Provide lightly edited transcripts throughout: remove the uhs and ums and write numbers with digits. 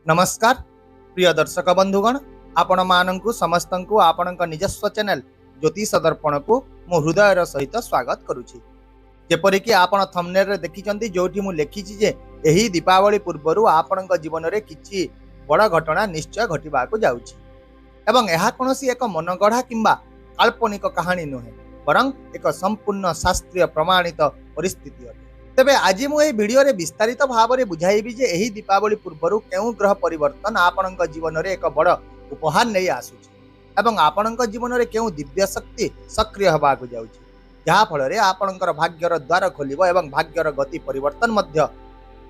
नमस्कार प्रिय दर्शक बंधुगण आपण मानू समस्त आपण निजस्व चैनल ज्योतिष दर्पण को मो हृदयर सहित स्वागत करुछि। जेपरिक आपण थंबनेल रे देखिचंती जोठी मु लेखिछि जे एही दीपावली पूर्वरु आपण जीवन रे किछि बड़ घटना निश्चय घटिबा को जाउछि एवं एहा कोनोसी एक मनगढ़ा किंबा काल्पनिक कहानी नुहे बरं एक संपूर्ण शास्त्रीय प्रमाणित परिस्थिति अटे। तेबे आज मुझे वीडियो रे विस्तारित भाव में बुझाइबी जे एही दीपावली पूर्वरु केउ ग्रह परिवर्तन आपणक जीवन रे एक बड़ उपहार नहीं आसुछि एवं आपणक जीवन रे केउ दिव्य शक्ति सक्रिय होबा को जाउछि जहा फल रे आपणकर भाग्यर द्वार खोलिबो एवं भाग्यर गति परिवर्तन मध्य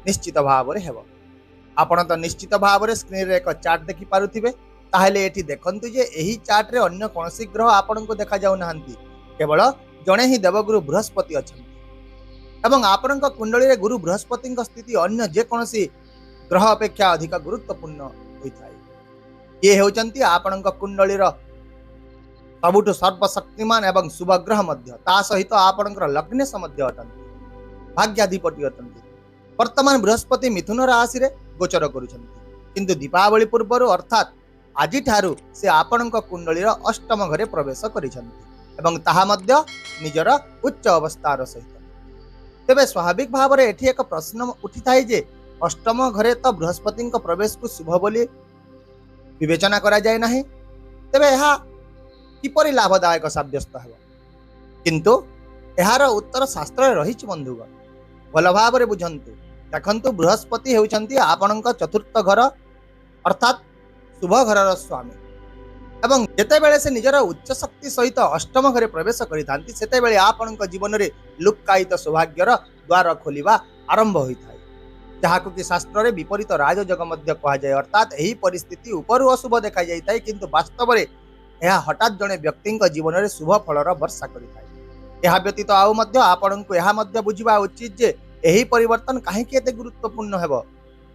निश्चित भाव रे हेबो। आपण तो निश्चित भाव रे स्क्रीन रे एक चार्ट देखि पारुथिबे ताहेले एठी देखंतु जे एही चार्ट रे अन्य कोनोसी ग्रह आपणको देखा जाउ नाहंती केवल जणे ही देवगुरु बृहस्पति अछंती एवं आपणक कुंडली रे गुरु बृहस्पति स्थिति अन्य जेकोसी ग्रह अपेक्षा अधिक गुरुत्वपूर्ण होता है। ये होचंती आपणक कुंडली सबुठ सर्वशक्तिमान एवं शुभ ग्रह मध्य ता सहित आपणकर लग्नेश मध्य अटंती भाग्याधिपति अटंती। वर्तमान बृहस्पति मिथुन राशि रे गोचर करुछंती किंतु दीपावली पूर्व अर्थात आज ठारू से आपणक कुंडली अष्टम घरे प्रवेश करिछंती एवं ताहा मध्य निजर उच्च अवस्थार सहित। तेबे स्वाभाविक भाव में एठी एक प्रश्न उठी थाए जे अष्टम घरे तो बृहस्पति प्रवेश को शुभ बोली विवेचना करा जाए नहीं तेबे यह किपरि लाभदायक साब्यस्त है किंतु यार उत्तर शास्त्र रही बंधुगण भल भाव में बुझंतु देखंतु बृहस्पति हेउचंती आपणक चतुर्थ घर अर्थात शुभ घरर स्वामी एवं जेतेबेले से निजर उच्च शक्ति सहित अष्टम घरे प्रवेश करिथांती सेतेबेले आपणक जीवन रे लुक्कायित सौभाग्यर द्वार खोलिबा आरंभ होइथाय जहाकु कि शास्त्र रे विपरीत राजयोग मध्य कहा जाय अर्थात एही परिस्थिति उपरु अशुभ देखा जाइताय किंतु वास्तव रे एहा हठात जने व्यक्तिक जीवन रे शुभ फलर वर्षा करिथाय। एहा व्यतीत आउ मध्य आपणकु एहा मध्य बुझिबा उचित जे एही परिवर्तन काहेकि एते गुरुत्वपूर्ण हेबो।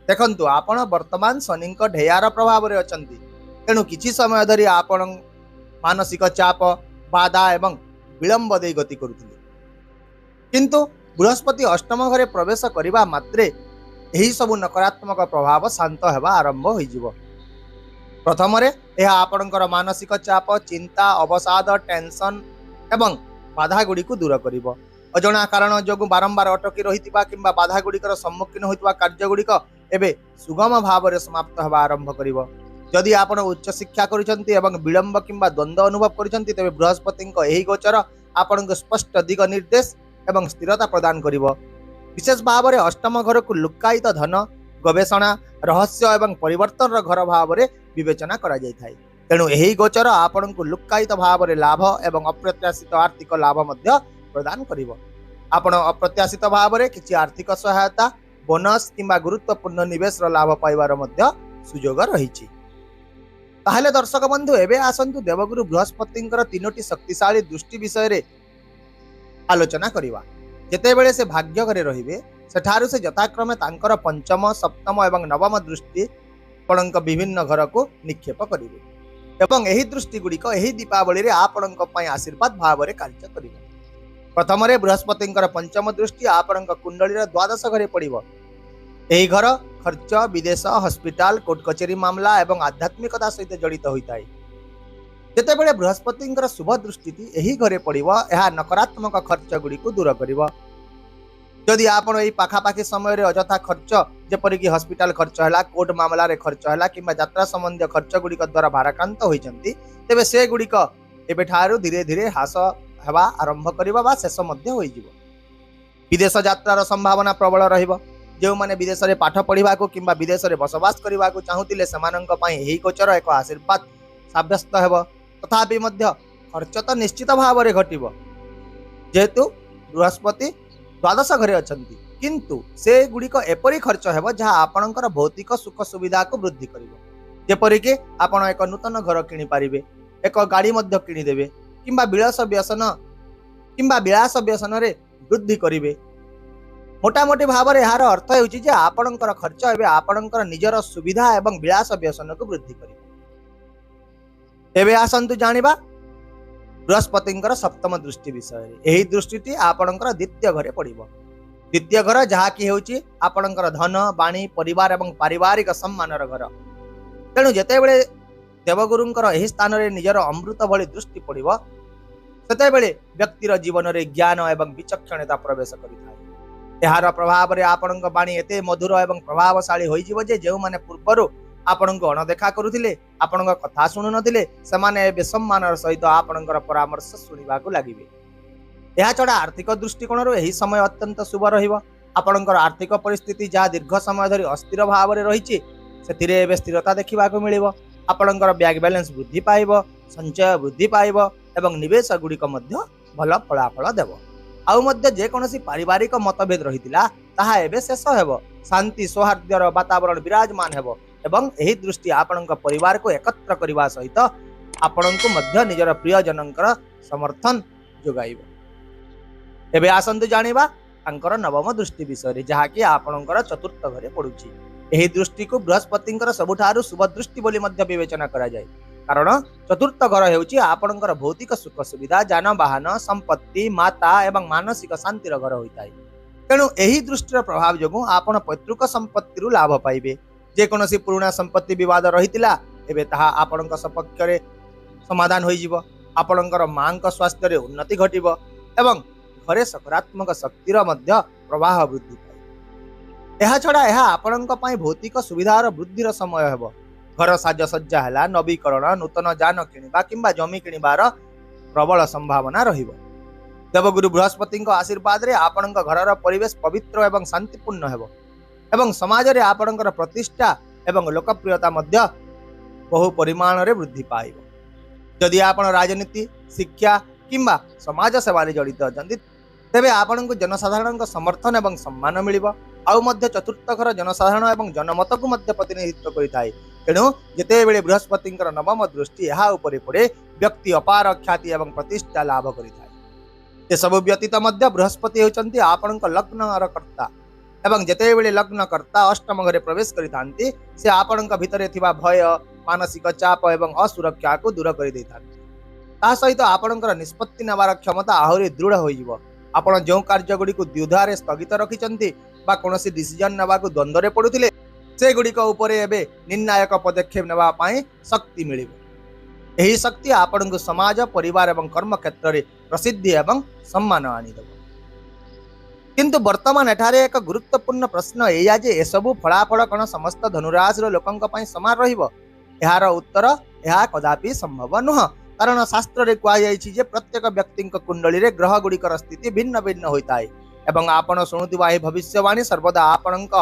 देखंतु आपण वर्तमान शनिक ढेयार प्रभाव रे अछंती तेणु किछि समय धरी आपण मानसिक चाप बाधा एवं विलंब दे गति करुथिले किंतु बृहस्पति अष्टम घरे प्रवेश करिबा मात्रे एही सबु नकारात्मक प्रभाव शांत हेबा आरंभ होइजिवो। प्रथम रे एहा आपणकर मानसिक चाप चिंता अवसाद टेंशन एवं बाधा गुडी को दूर करिवो। अजणा कारण जोगु बारंबार अटकी रहितिबा किंबा बाधा गुडीकर सम्मुखीन होइतिबा कार्य गुडीक एबे सुगम भाव रे समाप्त हेबा आरंभ करिवो। जदि आपण उच्च शिक्षा करिसंती एवं विलंब किंबा द्वंद्व अनुभव करिसंती तेबे बृहस्पति एही गोचर आपण स्पष्ट दिग निर्देश एवं स्थिरता प्रदान करिवो। विशेष भाव में अष्टम घर को लुक्कायित धन गवेषणा रहस्य एवं परिवर्तन घर भाव में विवेचना करा जाय थाय। तेणु एही गोचर आपण को लुक्कायित भाव में लाभ एवं अप्रत्याशित आर्थिक लाभ मध्य प्रदान करिवो। आपण अप्रत्याशित भाव में किछि आर्थिक सहायता बोनस किंबा गुरुत्वपूर्ण निवेश लाभ पाइबार मध्य सुयोग रहिछि। ताहले दर्शक बंधु एबे आसंतु देवगुरु बृहस्पति तीनोटी शक्तिशाली दृष्टि विषय रे आलोचना करिवा। जेतेबेले से भाग्य घरे रहिबे सेठारु से यथाक्रमे तांकर पंचम सप्तम एवं नवम दृष्टि आपणक विभिन्न घर को निक्षेप करिवे एवं एही दृष्टि गुड़िक एही दीपावली रे आपणक पई आशीर्वाद भाव रे कार्य करिवे। प्रथम रे बृहस्पतिंकर पंचम दृष्टि आपणक कुंडली रे द्वादश घरे पड़िबो। एही घर खर्च विदेश हॉस्पिटल कोर्ट कचेरी मामला एवं आध्यात्मिकता सहित जड़ित होता है। जेतेबेले बृहस्पति शुभ दृष्टि एही घरे पड़िबो एहा नकारात्मक खर्च गुडी को दूर करिवो। जदि आपण एही पाखापाखी समय रे अजथा खर्च जेपरिक हॉस्पिटल खर्च हैला कोर्ट मामला रे खर्च हैला किंबा यात्रा संबंधी खर्च गुडी द्वारा भाराक्रांत होइचंती तेबे से गुडी एबे ठारू धीरे धीरे ह्रास हेबा आरंभ करिबा बा शेष मध्य होइजिवो। विदेश यात्रार संभावना प्रबल रहिबो। जो माने विदेश रे पाठ पढ़ा किंबा विदेश रे बसवास करने को चाहूले से गोचर एक आशीर्वाद सब्यस्त हेब। तथापि खर्च तो निश्चित भाव में घटिबो जेहेतु बृहस्पति द्वादश घरे अछंती किंतु से गुड़िक एपरी खर्च हेब जहाँ आपणकर भौतिक सुख सुविधा को वृद्धि करिवो। जेपरिक आपण एक नूतन घर किनि पारिबे एक गाड़ी मध्य किनिदेबे किंबा विलास व्यसन रे वृद्धि करिवे। मोटामोटी भाव में यार अर्थ होउछि जे आपणकर खर्च एबे आपणकर निजर सुविधा एवं विलास व्यसन को वृद्धि करिवो। एबे आसंतु जानिबा बृहस्पतिंकर सप्तम दृष्टि विषय। एही दृष्टिटी आपणकर द्वितीय घरे पड़िबो। द्वितीय घर जहाँकि हेउची आपणकर धन बाणी परिवार एवं पारिवारिक सम्मानर घर। तेणु जेतेबेले देवगुरुंकर एही स्थान रे निजर अमृत भली दृष्टि पड़िबो सेतेबेले व्यक्तिर जीवन रे ज्ञान एवं विचक्षणता प्रवेश करिथाय। एहार प्रभाव रे आपणक बाणी एते मधुर एवं प्रभावशाली होई जिवो जे जेउ माने पूर्वरु आपणक अणदेखा करुथिले आपणक कथा सुनु नथिले सेमाने एबे सम्मानर सहित आपणकर परामर्श सुनिबाकू लागिबे। एहा छडा आर्थिक दृष्टिकोणରୁ ଏହି समय अत्यंत शुभ रहिबो। आपणकर आर्थिक परिस्थिति जहाँ दीर्घ समय धरि अस्थिर भाव रे रहिछि सेथिरे एबे स्थिरता देखिबाकू मिलिबो। आपणकर बैंक बैलेंस वृद्धि पाइबो, संचय वृद्धि पाइबो एवं निवेश गुड़िक मध्य भल फलाफल देव। आउ मध्य जेकोसी पारिवारिक मतभेद रहितिला ताहा एबे शेष हेबो। शांति सौहार्द्यर वातावरण विराजमान हेबो एवं एही दृष्टि आपणक परिवार को एकत्र करबा सहित आपणक मध्य निजर प्रियजनकर समर्थन जोगाइबो। एबे आसंतु जानिबा तांकर नवम दृष्टि विषय रे जहाँकि आपणकर चतुर्थ घरे पड़ुछि। एही दृष्टि को बृहस्पतिंकर सबुठारु शुभ दृष्टि बोली मध्य विवेचना करा जाय, कारण चतुर्थ घर हेउछि आपणकर भौतिक सुख सुविधा जानवाहन संपत्ति माता एवं मानसिक शांतिर घर होइताय। तेणु एही दृष्टिर प्रभाव जोगु आपण पैतृक संपत्ति लाभ पाइबे। जेकोसी पुराना संपत्ति विवाद रहितिला एबे ताहा आपणक सपक्ष रे समाधान होई जिवो। आपणकर मांक स्वास्थ्य रे उन्नति घटिबो एवं घरे सकारात्मक शक्तिर मध्य प्रवाह वृद्धि पाए। एहा छडा एहा आपणक पई भौतिक सुविधार वृद्धिर समय हेबो। घर साजसज्जा हैला नवीकरण नूतन जान किनिबा किंबा जमी किनिबार प्रबल संभावना रहिबो। देवगुरु बृहस्पति आशीर्वाद रे आपणक घरर परिवेश पवित्र एवं शांतिपूर्ण हेबो एवं समाज रे आपणकर प्रतिष्ठा एवं लोकप्रियता मध्य बहु परिमाण रे वृद्धि पाइबो। जदि आपण राजनीति शिक्षा किंबा समाज सेवा रे जड़ित अछंती तेबे आपणक जनसाधारण समर्थन एवं सम्मान मिलिबो। आउ मध्य चतुर्थ घर जनसाधारण एवं जनमत को मध्य प्रतिनिधित्व करिथाय। तेणु जेतेबेले बृहस्पतिंकर नवम दृष्टि यहाँ उपरे पड़े व्यक्ति अपार ख्याति एवं प्रतिष्ठा लाभ करिथाय। ए सब व्यतीत मध्य बृहस्पति होचंती आपणक लग्नर कर्ता एवं जेतेबेले लग्न कर्ता अष्टम घरे प्रवेश करिथांती से आपणक भितरे थिबा भय मानसिक चाप एवं असुरक्षा को दूर करि दैथांती। ता सहित आपणकर निष्पत्ति नेबार क्षमता आहुरी दृढ़ होई जिवो। आपण जो कार्य गुडी को द्विधारे स्थगित रखिचंती बा कोनोसी डिसिजन नेबा को द्वंद्वरे पडुथिले से गुडी को उपरे एबे निर्णायक पदक्षेप नेबा पाई शक्ति मिलिबो। एही शक्ति आपण को समाज परिवार एवं कर्म क्षेत्र रे प्रसिद्धि एवं सम्मान आनी देबो। किंतु वर्तमान एठारे एक गुरुत्वपूर्ण प्रश्न एया जे एसबु फलाफल कण समस्त धनुराशि रो लोकंक पई समान रहिबो। एहार उत्तर एहा कदापि संभव नुह। कारण शास्त्र रे कुआ जायछि जे प्रत्येक व्यक्ति कुंडली रे ग्रह गुड़िकर स्थिति भिन्न भिन्न होइताय एवं आपण शुणुथिबा एही भविष्यवाणी सर्वदा आपणक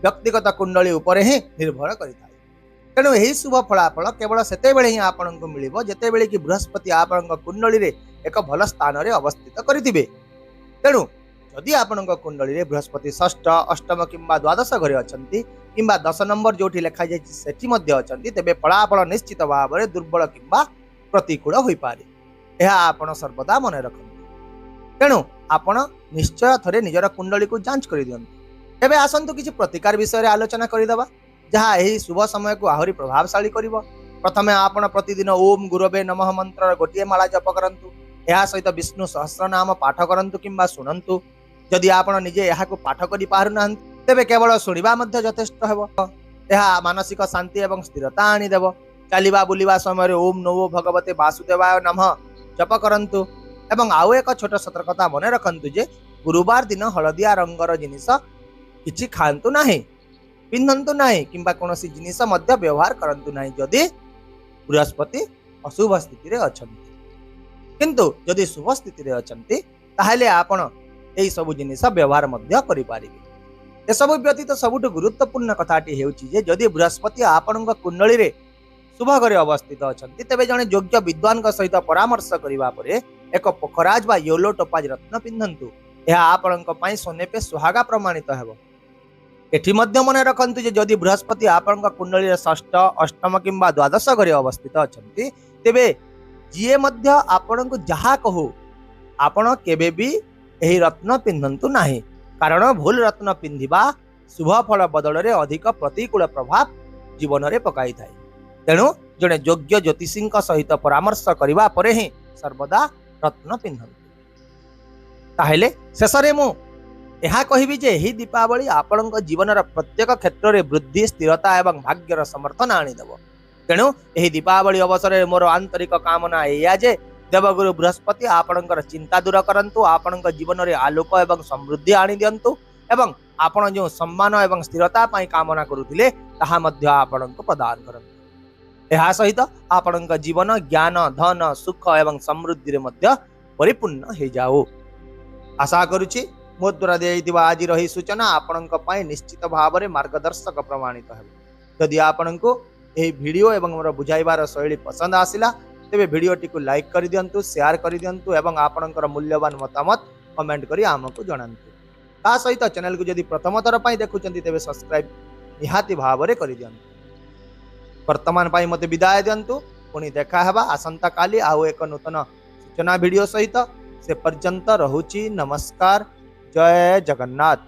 व्यक्तिगत कुंडली उपरे ही निर्भर करिताय। तेणु एही शुभ फलाफल केवल सेतेबेले ही आपणक मिलिबो जेतेबेले कि बृहस्पति आपणक कुंडली रे एक भल स्थान रे अवस्थित करिथिबे। तेणु जदि आपणक कुंडली रे बृहस्पति षष्ठ अष्टम किंबा द्वादश घरे अछंती किंबा 10 नंबर जोठी लिखा जायछि सेठी मध्य अछंती तेबे फलाफल निश्चित भाव रे दुर्बल किंबा प्रतिकूल होई पारे। एहा आपण सर्वदा मन रखंतु। तेणु आपण निश्चय थरे निजर कुंडली को जांच करि दियंतु। एबे आसंतु किछि प्रतिकार विषय रे आलोचना करिदबा जहा एही शुभ समय को आहुरी प्रभावशाली करिवो। प्रथमे आपण प्रतिदिन ओम गुरवे नमः मंत्र गोटिए माला जप करंतु। एहा सहित विष्णु सहस्रनाम पाठ करंतु किंबा सुनंतु। जदि आपण निजे एहा को पाठ करि पारु नाहंती तेबे केवल सुनिबा मध्य यथेष्ट हेबो। एहा मानसिक शांति एवं स्थिरता आनी देबो। चलिबा बुलिबा समय ओम नमो भगवते वासुदेवाय नमः जप करंतु एवं आउ एक छोट सतर्कता मन रखंतु जे गुरुवार दिन हलदिया रंगर जिनिस किछि खांतु नाही पिंधंतु नाही किंबा कोनोसी जिनिस मध्य व्यवहार करंतु नाही जदि बृहस्पति अशुभ स्थिति रे अछंती। किंतु जदि शुभ स्थिति रे अछंती ताहेले आपण एई सब जिनिस व्यवहार मध्य करि पारिबे। ए सब व्यतीत सबुठ गुरुत्वपूर्ण कथाटी हेउची जे जदि बृहस्पति आपणक कुंडली रे शुभ घरे अवस्थित अछंती तेबे जणे योग्य विद्वान सहित परामर्श करिबा परे एक पोखराज बा येलो टोपाज रत्न पिंधंतु। एहा आपणक पई सोने पे सुहागा प्रमाणित हेबो। एठी मध्य मन रखंतु जे जदि बृहस्पति आपणक कुंडली रे षष्ठ अष्टम किंबा द्वादश घरे अवस्थित अछंती तेबे जिए मध्य आपणक जहा कहू आपण केबे भी एही रत्न पिंधंतु नाही। कारण भूल रत्न पिंधिबा शुभ फल बदल रे अधिक प्रतिकूल प्रभाव जीवन रे पकाई थाए। तेणु जड़े योग्य ज्योतिषी सहित परामर्श करने पर ही सर्वदा रत्न पिंधंतु। ताहेले शेषरे मु ଏହା କହିବି ଯେ ଏହି ଦୀପାବଳି ଆପଣଙ୍କ ଜୀବନର ପ୍ରତ୍ୟେକ କ୍ଷେତ୍ରରେ ବୃଦ୍ଧି ସ୍ଥିରତା ଏବଂ ଭାଗ୍ୟର ସମର୍ଥନ ଆଣିଦେବ। ତେଣୁ ଏହି ଦୀପାବଳି ଅବସରରେ ମୋର ଆନ୍ତରିକ କାମନା ଏଇଆ ଯେ ଦେବଗୁରୁ ବୃହସ୍ପତି ଆପଣଙ୍କର ଚିନ୍ତା ଦୂର କରନ୍ତୁ, ଆପଣଙ୍କ ଜୀବନରେ ଆଲୋକ ଏବଂ ସମୃଦ୍ଧି ଆଣିଦିଅନ୍ତୁ ଏବଂ ଆପଣ ଯେଉଁ ସମ୍ମାନ ଏବଂ ସ୍ଥିରତା ପାଇଁ କାମନା କରୁଥିଲେ ତାହା ମଧ୍ୟ ଆପଣଙ୍କୁ ପ୍ରଦାନ କରନ୍ତୁ। ଏହା ସହିତ ଆପଣଙ୍କ ଜୀବନ ଜ୍ଞାନ ଧନ ସୁଖ ଏବଂ ସମୃଦ୍ଧିରେ ମଧ୍ୟ ପରିପୂର୍ଣ୍ଣ ହେଇଯାଉ। ଆଶା କରୁଛି ମୋ ଦ୍ୱାରା ଦିଆଯାଇଥିବା ଆଜିର ଏହି ସୂଚନା ଆପଣଙ୍କ ପାଇଁ ନିଶ୍ଚିତ ଭାବରେ ମାର୍ଗଦର୍ଶକ ପ୍ରମାଣିତ ହେବ। ଯଦି ଆପଣଙ୍କୁ ଏହି ଭିଡ଼ିଓ ଏବଂ ମୋର ବୁଝାଇବାର ଶୈଳୀ ପସନ୍ଦ ଆସିଲା ତେବେ ଭିଡ଼ିଓଟିକୁ ଲାଇକ୍ କରିଦିଅନ୍ତୁ, ସେୟାର କରିଦିଅନ୍ତୁ ଏବଂ ଆପଣଙ୍କର ମୂଲ୍ୟବାନ ମତାମତ କମେଣ୍ଟ କରି ଆମକୁ ଜଣାନ୍ତୁ। ତା ସହିତ ଚ୍ୟାନେଲକୁ ଯଦି ପ୍ରଥମ ଥର ପାଇଁ ଦେଖୁଛନ୍ତି ତେବେ ସବସ୍କ୍ରାଇବ୍ ନିହାତି ଭାବରେ କରିଦିଅନ୍ତୁ। ବର୍ତ୍ତମାନ ପାଇଁ ମୋତେ ବିଦାୟ ଦିଅନ୍ତୁ। ପୁଣି ଦେଖା ହେବା ଆସନ୍ତାକାଲି ଆଉ ଏକ ନୂତନ ସୂଚନା ଭିଡ଼ିଓ ସହିତ। ସେ ପର୍ଯ୍ୟନ୍ତ ରହୁଛି। ନମସ୍କାର। ଜୟ ଜଗନ୍ନାଥ।